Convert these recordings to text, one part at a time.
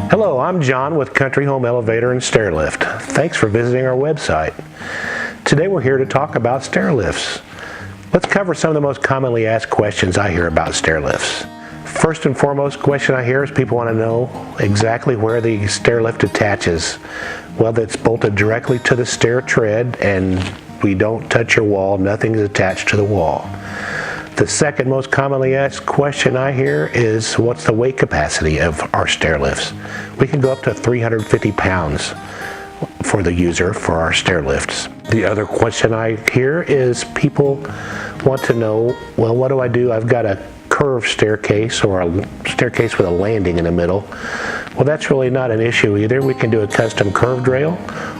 Hello, I'm John with Country Home Elevator and Stair Lift. Thanks for visiting our website. Today we're here to talk about stair lifts. Let's cover some of the most commonly asked questions I hear about stair lifts. First and foremost question I hear is people want to know exactly where the stair lift attaches. Whether it's bolted directly to the stair tread and we don't touch your wall, nothing is attached to the wall. The second most commonly asked question I hear is what's the weight capacity of our stair lifts? We can go up to 350 pounds for the user for our stair lifts. The other question I hear is people want to know, well, what do I do? I've got a curved staircase or a staircase with a landing in the middle. Well, that's really not an issue either. We can do a custom curved rail,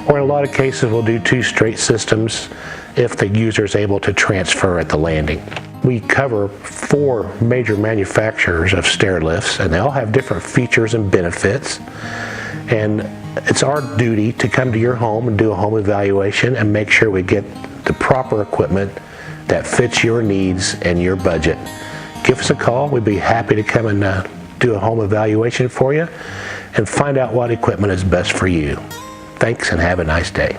or in a lot of cases we'll do two straight systems if the user is able to transfer at the landing. We cover 4 major manufacturers of stair lifts, and they all have different features and benefits. And it's our duty to come to your home and do a home evaluation and make sure we get the proper equipment that fits your needs and your budget. Give us a call. We'd be happy to come and do a home evaluation for you and find out what equipment is best for you. Thanks and have a nice day.